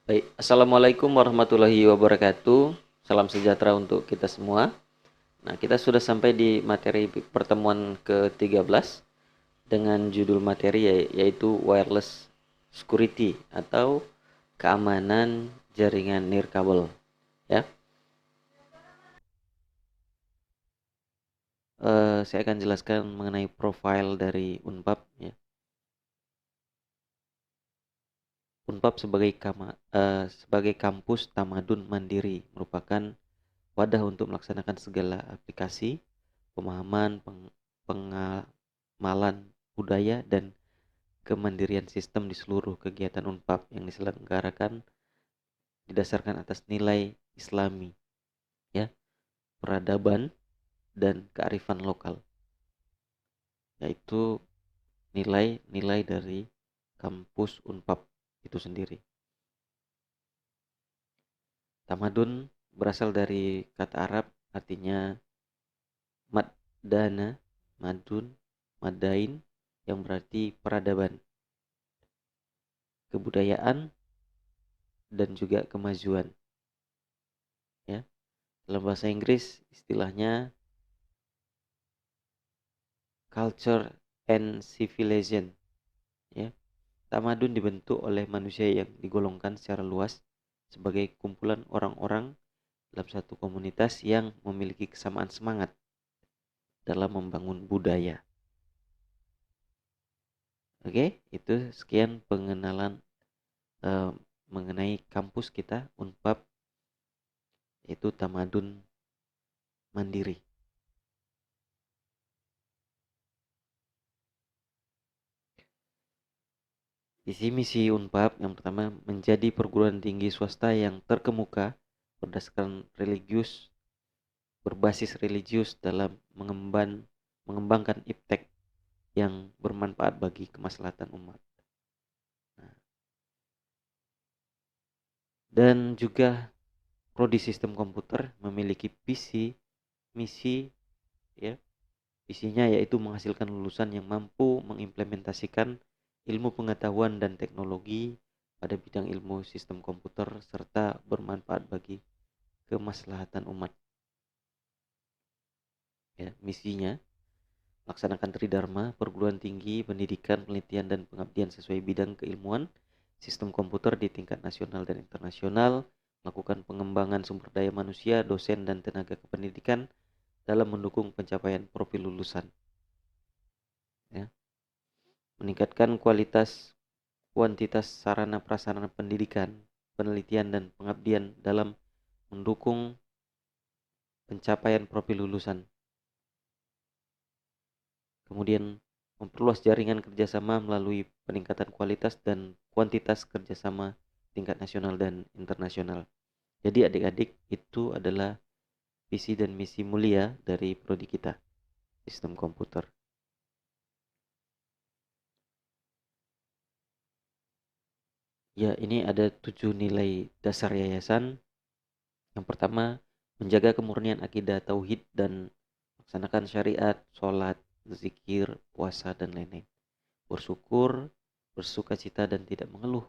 Baik, Assalamualaikum warahmatullahi wabarakatuh. Salam sejahtera untuk kita semua. Nah, kita sudah sampai di materi pertemuan ke-13 dengan judul materi yaitu wireless security atau keamanan jaringan nirkabel. Ya, saya akan jelaskan mengenai profil dari Unpad. Ya. Unpad sebagai kampus tamadun mandiri merupakan wadah untuk melaksanakan segala aplikasi, pemahaman, pengamalan budaya, dan kemandirian sistem di seluruh kegiatan Unpad yang diselenggarakan didasarkan atas nilai Islami, ya, peradaban dan kearifan lokal, yaitu nilai-nilai dari kampus Unpad itu sendiri. Tamadun berasal dari kata Arab artinya madana, madun, madain, yang berarti peradaban, kebudayaan, dan juga kemajuan. Ya, dalam bahasa Inggris istilahnya culture and civilization. Ya, tamadun dibentuk oleh manusia yang digolongkan secara luas sebagai kumpulan orang-orang dalam satu komunitas yang memiliki kesamaan semangat dalam membangun budaya. Oke, itu sekian pengenalan mengenai kampus kita Unpad, yaitu Tamadun Mandiri. Visi misi Unpad yang pertama, menjadi perguruan tinggi swasta yang terkemuka berbasis religius dalam mengembangkan iptek yang bermanfaat bagi kemaslahatan umat. Nah, dan juga prodi sistem komputer memiliki visi misi, ya, visinya yaitu menghasilkan lulusan yang mampu mengimplementasikan ilmu pengetahuan dan teknologi pada bidang ilmu sistem komputer serta bermanfaat bagi kemaslahatan umat. Ya, misinya laksanakan Tridharma, perguruan tinggi, pendidikan, penelitian, dan pengabdian sesuai bidang keilmuan, sistem komputer di tingkat nasional dan internasional, melakukan pengembangan sumber daya manusia, dosen, dan tenaga kependidikan dalam mendukung pencapaian profil lulusan. Ya. Meningkatkan kuantitas sarana prasarana pendidikan, penelitian, dan pengabdian dalam mendukung pencapaian profil lulusan. Kemudian memperluas jaringan kerjasama melalui peningkatan kualitas dan kuantitas kerjasama tingkat nasional dan internasional. Jadi adik-adik, itu adalah visi dan misi mulia dari prodi kita, sistem komputer. Ya, ini ada 7 nilai dasar yayasan. Yang pertama, menjaga kemurnian akidah tauhid dan melaksanakan syariat, sholat, zikir, puasa, dan lain-lain. Bersyukur, bersukacita, dan tidak mengeluh.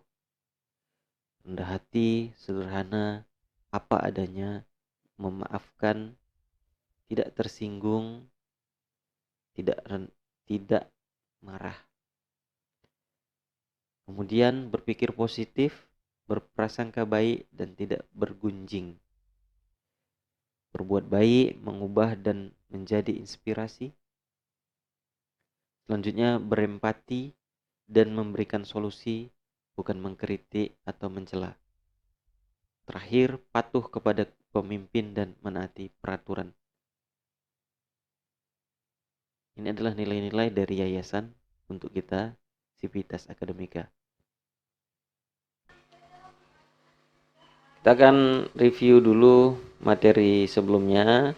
Rendah hati, sederhana, apa adanya, memaafkan, tidak tersinggung, tidak marah. Kemudian berpikir positif, berprasangka baik, dan tidak bergunjing. Berbuat baik, mengubah dan menjadi inspirasi. Selanjutnya berempati dan memberikan solusi, bukan mengkritik atau mencela. Terakhir, patuh kepada pemimpin dan menaati peraturan. Ini adalah nilai-nilai dari yayasan untuk kita, Civitas Akademika. Kita akan review dulu materi sebelumnya,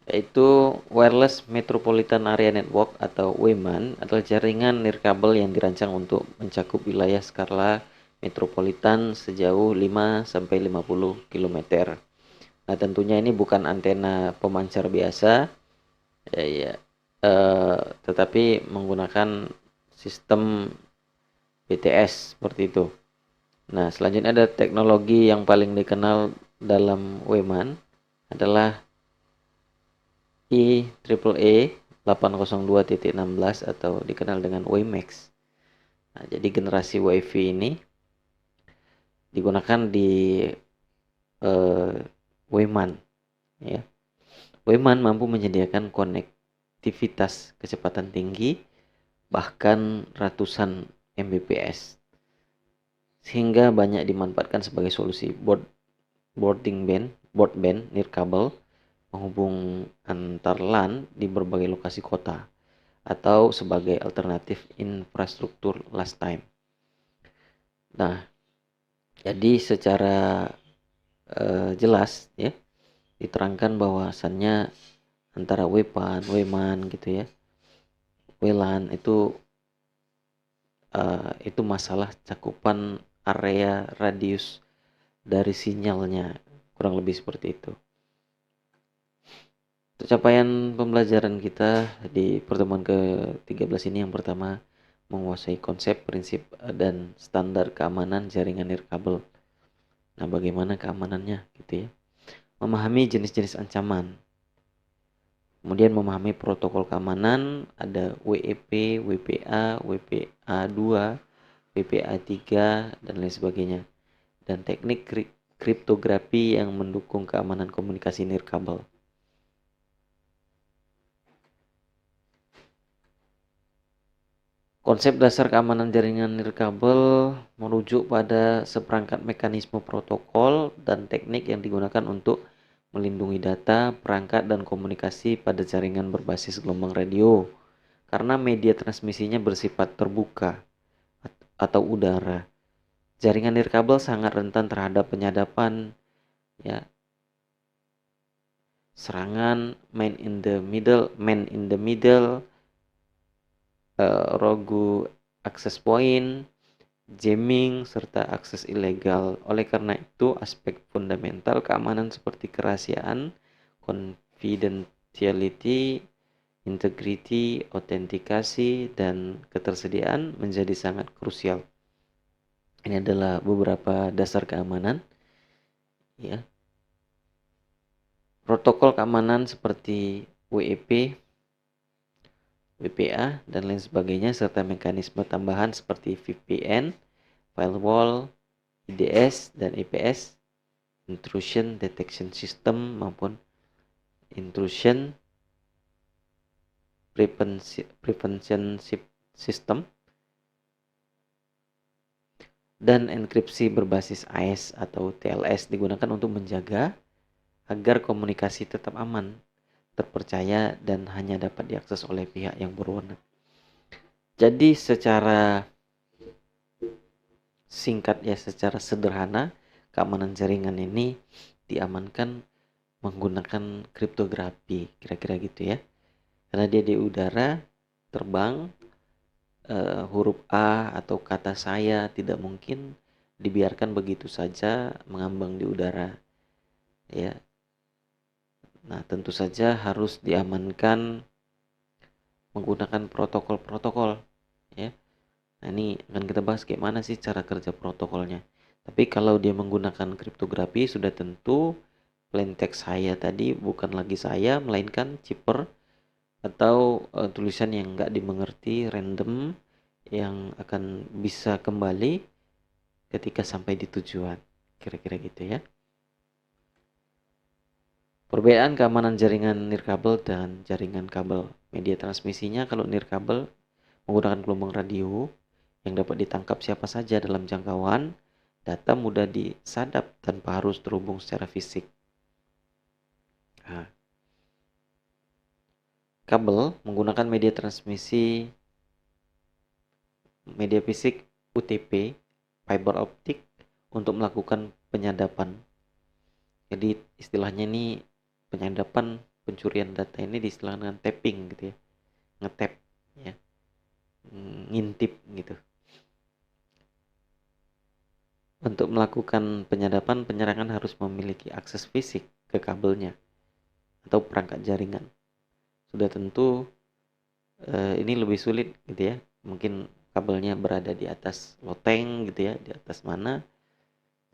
yaitu Wireless Metropolitan Area Network atau WMAN adalah jaringan nirkabel yang dirancang untuk mencakup wilayah skala metropolitan sejauh 5-50 km. Nah, tentunya ini bukan antena pemancar biasa, ya, tetapi menggunakan sistem BTS seperti itu. Nah, selanjutnya ada teknologi yang paling dikenal dalam WMAN adalah IEEE 802.16 atau dikenal dengan WiMAX. Nah, jadi generasi WiFi ini digunakan di WMAN, ya. WMAN mampu menyediakan konektivitas kecepatan tinggi bahkan ratusan Mbps, sehingga banyak dimanfaatkan sebagai solusi broadband nirkabel penghubung antar LAN di berbagai lokasi kota atau sebagai alternatif infrastruktur last time. Nah, jadi secara jelas ya diterangkan bahwasannya antara WPAN, gitu ya, WLAN itu masalah cakupan area radius dari sinyalnya, kurang lebih seperti itu. Capaian pembelajaran kita di pertemuan ke-13 ini yang pertama menguasai konsep, prinsip, dan standar keamanan jaringan nirkabel. Nah, bagaimana keamanannya gitu ya. Memahami jenis-jenis ancaman. Kemudian memahami protokol keamanan, ada WEP, WPA, WPA2, WPA3 dan lain sebagainya. Dan teknik kriptografi yang mendukung keamanan komunikasi nirkabel. Konsep dasar keamanan jaringan nirkabel merujuk pada seperangkat mekanisme protokol dan teknik yang digunakan untuk melindungi data, perangkat, dan komunikasi pada jaringan berbasis gelombang radio karena media transmisinya bersifat terbuka atau udara. Jaringan nirkabel sangat rentan terhadap penyadapan, ya, serangan man in the middle, rogue access point, jamming, serta akses ilegal. Oleh karena itu, aspek fundamental keamanan seperti kerahasiaan, confidentiality, integrity, autentikasi, dan ketersediaan menjadi sangat krusial. Ini adalah beberapa dasar keamanan, ya. Protokol keamanan seperti WEP, WPA, dan lain sebagainya, serta mekanisme tambahan seperti VPN, firewall, IDS, dan EPS, intrusion detection system maupun intrusion prevention system, dan enkripsi berbasis AES atau TLS digunakan untuk menjaga agar komunikasi tetap aman, terpercaya, dan hanya dapat diakses oleh pihak yang berwenang. Jadi secara singkat ya, secara sederhana, keamanan jaringan ini diamankan menggunakan kriptografi, kira-kira gitu ya. Karena dia di udara, terbang, huruf A atau kata saya tidak mungkin dibiarkan begitu saja mengambang di udara, ya. Nah, tentu saja harus diamankan menggunakan protokol-protokol, ya. Nah, ini akan kita bahas gimana sih cara kerja protokolnya. Tapi kalau dia menggunakan kriptografi, sudah tentu plain text saya tadi bukan lagi saya, melainkan cipher atau tulisan yang nggak dimengerti, random, yang akan bisa kembali ketika sampai di tujuan. Kira-kira gitu ya. Perbedaan keamanan jaringan nirkabel dan jaringan kabel. Media transmisinya kalau nirkabel menggunakan gelombang radio yang dapat ditangkap siapa saja dalam jangkauan, data mudah disadap tanpa harus terhubung secara fisik. Nah, kabel menggunakan media transmisi media fisik UTP, fiber optik, untuk melakukan penyadapan. Jadi istilahnya ini penyadapan, pencurian data ini diistilahkan dengan tapping gitu ya, ngetap ya, ngintip gitu. Untuk melakukan penyadapan, penyerangan harus memiliki akses fisik ke kabelnya atau perangkat jaringan. Sudah tentu ini lebih sulit gitu ya, mungkin kabelnya berada di atas loteng gitu ya, di atas mana,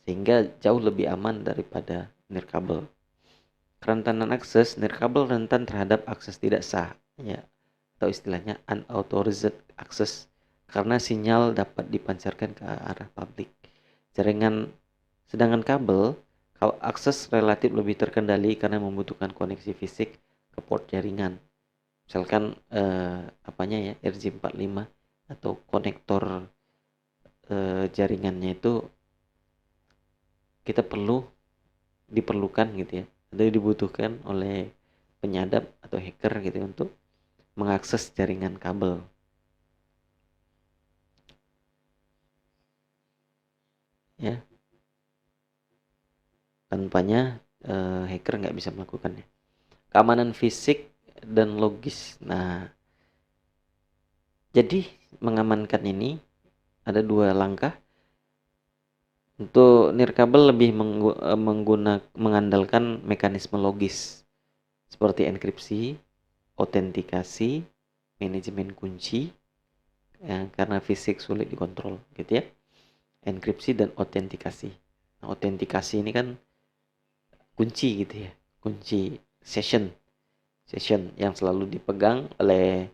sehingga jauh lebih aman daripada nirkabel. Kerentanan akses, nirkabel rentan terhadap akses tidak sah, ya, atau istilahnya unauthorized access, karena sinyal dapat dipancarkan ke arah publik. Sedangkan kabel, kalau akses relatif lebih terkendali karena membutuhkan koneksi fisik ke port jaringan. Misalkan apanya ya, RJ45 atau konektor jaringannya itu kita diperlukan gitu ya, atau dibutuhkan oleh penyadap atau hacker gitu untuk mengakses jaringan kabel. Ya, tanpanya hacker nggak bisa melakukannya. Keamanan fisik dan logis. Nah, jadi mengamankan ini ada 2 langkah. Untuk nirkabel lebih mengandalkan mekanisme logis seperti enkripsi, autentikasi, manajemen kunci, ya, karena fisik sulit dikontrol gitu ya. Enkripsi dan autentikasi. Nah, autentikasi ini kan kunci gitu ya, kunci session yang selalu dipegang oleh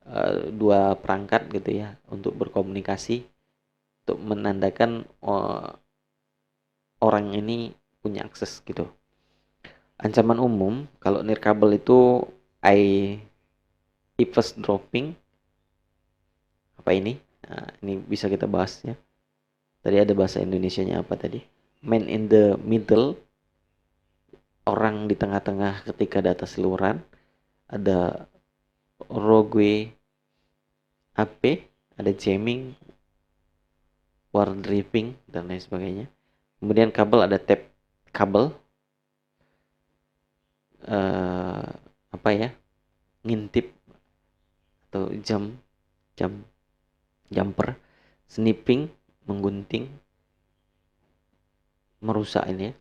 2 perangkat gitu ya untuk berkomunikasi, untuk menandakan orang ini punya akses gitu. Ancaman umum kalau nirkabel itu eavesdropping. Apa ini? Nah, ini bisa kita bahas ya. Tadi ada bahasa Indonesianya apa tadi? Man in the middle, orang di tengah-tengah ketika data seluruhan. Ada rogue AP, ada jamming, war driving, dan lain sebagainya. Kemudian kabel, ada tap kabel, apa ya, ngintip atau jumper, snipping, menggunting, merusak ini ya.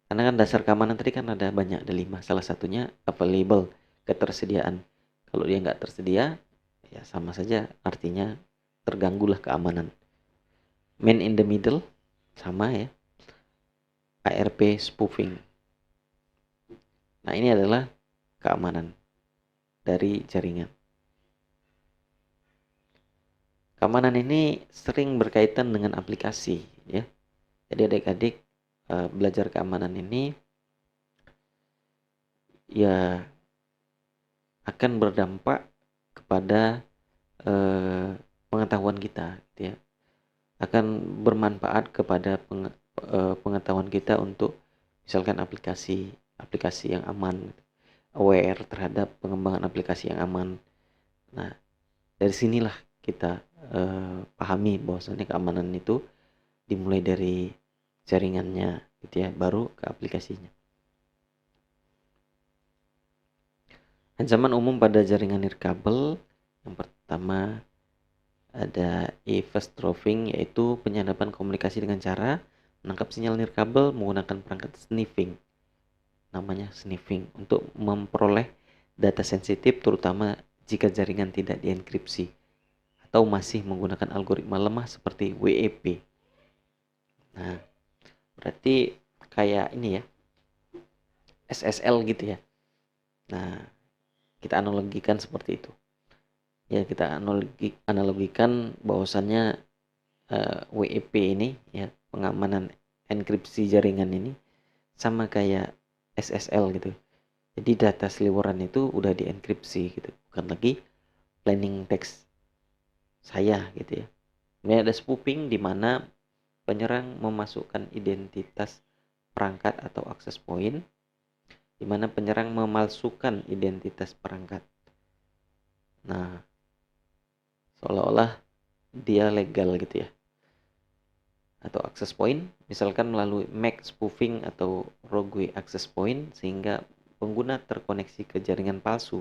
Karena kan dasar keamanan tadi kan ada banyak, ada 5. Salah satunya available, ketersediaan. Kalau dia nggak tersedia, ya sama saja artinya terganggulah keamanan. Man in the middle, sama ya. ARP spoofing. Nah, ini adalah keamanan dari jaringan. Keamanan ini sering berkaitan dengan aplikasi ya. Jadi adik-adik belajar keamanan ini ya akan berdampak kepada pengetahuan kita gitu ya. Akan bermanfaat kepada pengetahuan kita untuk misalkan aplikasi yang aman, aware terhadap pengembangan aplikasi yang aman. Nah, dari sinilah kita pahami bahwasannya keamanan itu dimulai dari jaringannya gitu ya, baru ke aplikasinya. Ancaman umum pada jaringan nirkabel yang pertama ada eavesdropping, yaitu penyadapan komunikasi dengan cara menangkap sinyal nirkabel menggunakan perangkat sniffing. Namanya sniffing, untuk memperoleh data sensitif terutama jika jaringan tidak dienkripsi atau masih menggunakan algoritma lemah seperti WEP. Nah, berarti kayak ini ya, SSL gitu ya. Nah, kita analogikan seperti itu. Ya, kita analogikan bahwasannya WEP ini ya, pengamanan enkripsi jaringan ini sama kayak SSL gitu. Jadi data seliweran itu udah dienkripsi gitu, bukan lagi plain text saya gitu ya. Kemudian ada spoofing, di mana penyerang memasukkan identitas perangkat atau access point, di mana penyerang memalsukan identitas perangkat. Nah, seolah-olah dia legal gitu ya. Atau access point, misalkan melalui MAC spoofing atau rogue access point, sehingga pengguna terkoneksi ke jaringan palsu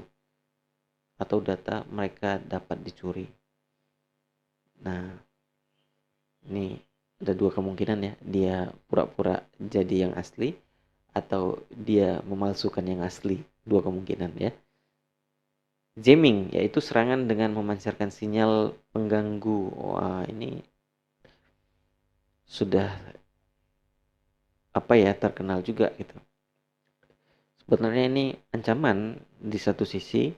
atau data mereka dapat dicuri. Nah, ini ada 2 kemungkinan ya, dia pura-pura jadi yang asli atau dia memalsukan yang asli, 2 kemungkinan ya. Jamming yaitu serangan dengan memancarkan sinyal pengganggu. Wah, ini sudah terkenal juga gitu. Sebenarnya ini ancaman di satu sisi,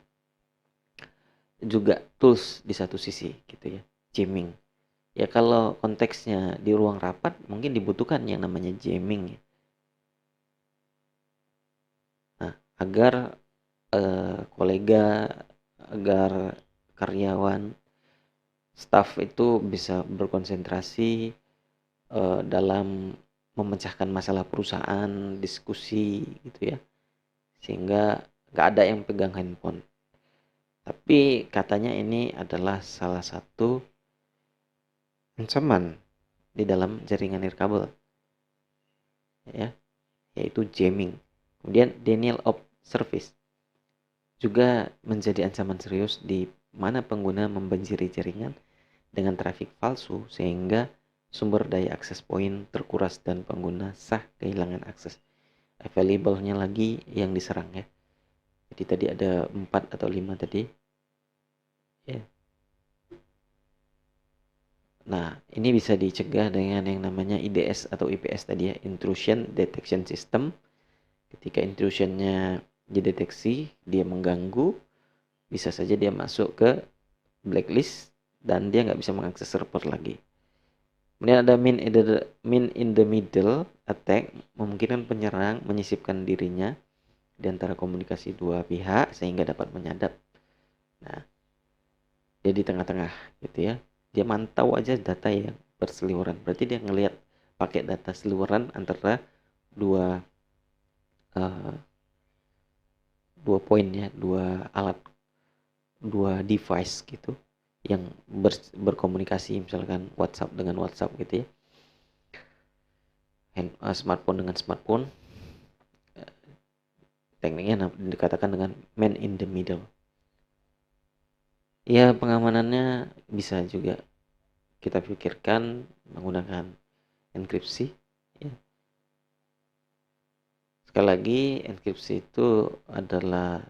juga tools di satu sisi gitu ya. Jamming. Ya kalau konteksnya di ruang rapat mungkin dibutuhkan yang namanya jamming ya. Nah, agar kolega, agar karyawan, staff itu bisa berkonsentrasi dalam memecahkan masalah perusahaan, diskusi gitu ya. Sehingga nggak ada yang pegang handphone. Tapi katanya ini adalah salah satu ancaman di dalam jaringan nirkabel ya, yaitu jamming. Kemudian denial of service juga menjadi ancaman serius di mana pengguna membanjiri jaringan dengan trafik palsu sehingga sumber daya akses poin terkuras dan pengguna sah kehilangan akses. Available-nya lagi yang diserang ya. Jadi tadi ada 4 atau 5 tadi. Ya. Nah, ini bisa dicegah dengan yang namanya IDS atau IPS tadi ya, Intrusion Detection System. Ketika intrusionnya dideteksi, dia mengganggu, bisa saja dia masuk ke blacklist dan dia nggak bisa mengakses server lagi. Kemudian ada min in the middle attack, memungkinkan penyerang menyisipkan dirinya di antara komunikasi dua pihak sehingga dapat menyadap. Nah, dia di tengah-tengah gitu ya. Dia mantau aja data yang berseliweran. Berarti dia ngelihat pakai data seliweran antara dua uh, poin ya, dua alat, dua device gitu yang berkomunikasi, misalkan WhatsApp dengan WhatsApp gitu ya, smartphone dengan smartphone. Tekniknya dikatakan dengan man in the middle. Ya, pengamanannya bisa juga kita pikirkan menggunakan enkripsi ya. Sekali lagi, enkripsi itu adalah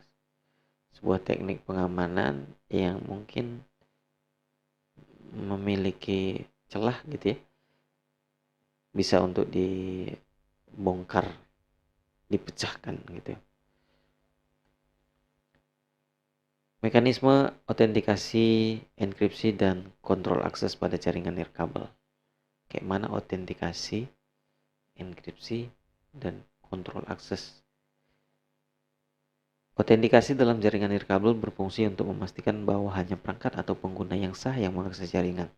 sebuah teknik pengamanan yang mungkin memiliki celah gitu ya, bisa untuk dibongkar, dipecahkan gitu. Mekanisme autentikasi, enkripsi, dan kontrol akses pada jaringan nirkabel. Kayak mana autentikasi, enkripsi, dan kontrol akses. Autentikasi dalam jaringan nirkabel berfungsi untuk memastikan bahwa hanya perangkat atau pengguna yang sah yang mengakses jaringan.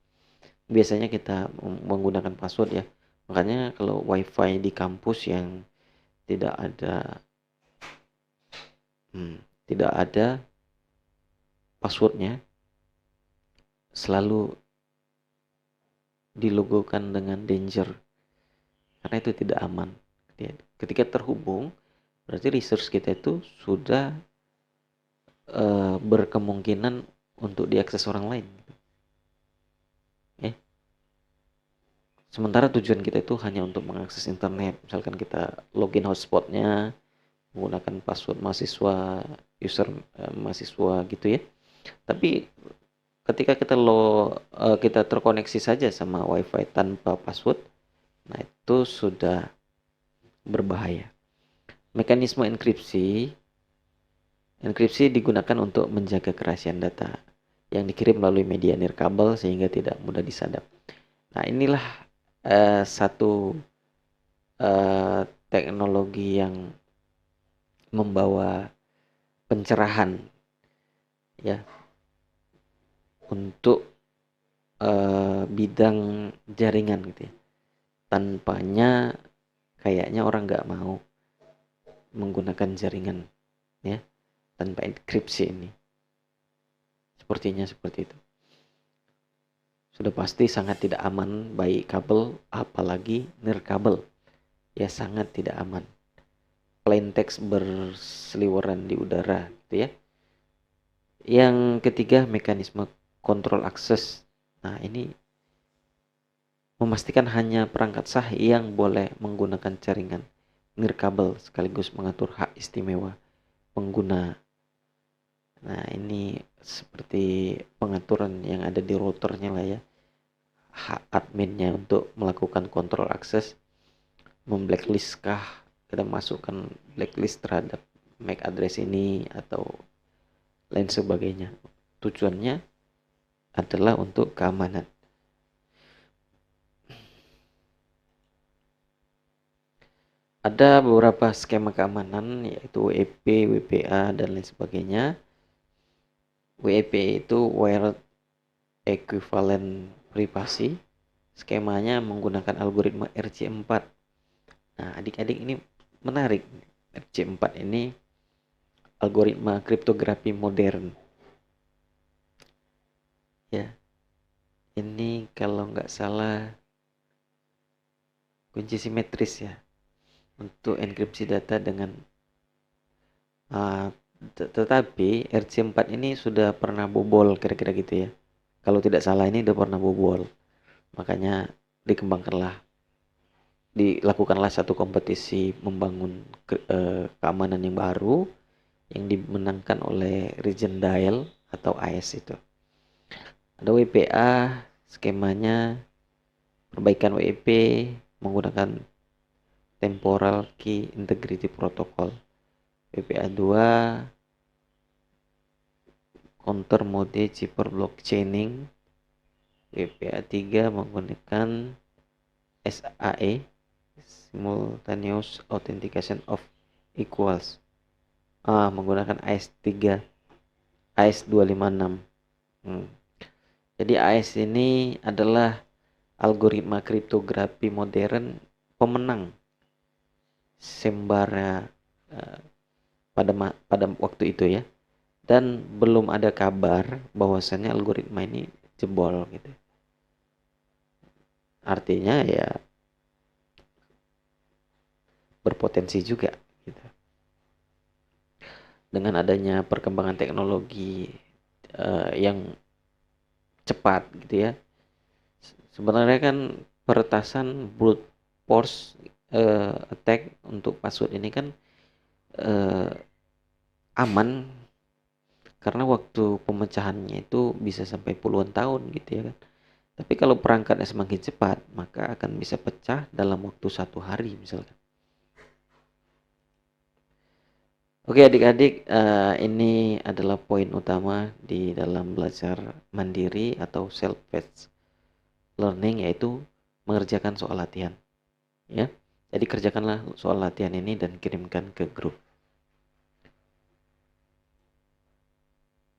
Biasanya kita menggunakan password ya. Makanya kalau wifi di kampus yang tidak ada passwordnya, selalu dilogokan dengan danger karena itu tidak aman. Ketika terhubung, berarti resource kita itu sudah berkemungkinan untuk diakses orang lain. Sementara tujuan kita itu hanya untuk mengakses internet. Misalkan kita login hotspotnya menggunakan password mahasiswa, user mahasiswa gitu ya. Tapi ketika kita terkoneksi saja sama wifi tanpa password, nah itu sudah berbahaya. Mekanisme enkripsi digunakan untuk menjaga kerahasiaan data yang dikirim melalui media nirkabel sehingga tidak mudah disadap. Nah, inilah satu teknologi yang membawa pencerahan ya untuk bidang jaringan gitu ya. Tanpanya kayaknya orang nggak mau menggunakan jaringan ya tanpa enkripsi ini. Sepertinya seperti itu. Sudah pasti sangat tidak aman baik kabel apalagi nirkabel. Ya sangat tidak aman. Plain text berseliweran di udara gitu ya. Yang ketiga, mekanisme kontrol akses. Nah, ini memastikan hanya perangkat sah yang boleh menggunakan jaringan nirkabel sekaligus mengatur hak istimewa pengguna Nah, ini seperti pengaturan yang ada di routernya lah ya. Hak adminnya untuk melakukan kontrol akses, memblacklist kah, kita masukkan blacklist terhadap MAC address ini atau lain sebagainya. Tujuannya adalah untuk keamanan. Ada beberapa skema keamanan yaitu WEP, WPA, dan lain sebagainya. WEP itu Wired Equivalent Privacy. Skemanya menggunakan algoritma RC4. Nah, adik-adik ini menarik. RC4 ini algoritma kriptografi modern. Ya, ini kalau nggak salah kunci simetris ya untuk enkripsi data dengan tetapi RC4 ini sudah pernah bobol kira-kira gitu ya. Kalau tidak salah ini udah pernah bobol. Makanya dilakukanlah satu kompetisi membangun keamanan yang baru yang dimenangkan oleh Region Dial atau AS itu. Ada WPA, skemanya perbaikan WEP menggunakan Temporal Key Integrity Protocol. WPA 2 counter mode cheaper blockchaining. WPA 3 menggunakan SAE Simultaneous Authentication of Equals. Menggunakan AES-3 AES-256. Jadi AES ini adalah algoritma kriptografi modern pemenang Sembara pada waktu itu ya, dan belum ada kabar bahwasannya algoritma ini jebol gitu. Artinya ya berpotensi juga gitu. Dengan adanya perkembangan teknologi yang cepat gitu ya, sebenarnya kan peretasan brute force attack untuk password ini kan aman karena waktu pemecahannya itu bisa sampai puluhan tahun gitu ya kan. Tapi kalau perangkatnya semakin cepat, maka akan bisa pecah dalam waktu 1 hari misalkan. Oke adik-adik, ini adalah poin utama di dalam belajar mandiri atau self-paced learning, yaitu mengerjakan soal latihan. Ya, jadi kerjakanlah soal latihan ini dan kirimkan ke grup.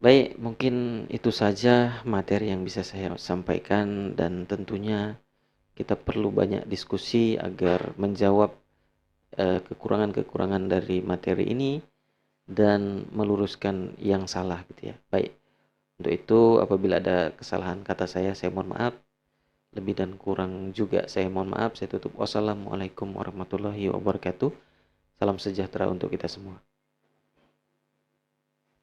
Baik, mungkin itu saja materi yang bisa saya sampaikan, dan tentunya kita perlu banyak diskusi agar menjawab kekurangan-kekurangan dari materi ini dan meluruskan yang salah gitu ya. Baik, untuk itu apabila ada kesalahan kata saya mohon maaf. Lebih dan kurang juga saya mohon maaf. Saya tutup. Wassalamualaikum warahmatullahi wabarakatuh. Salam sejahtera untuk kita semua.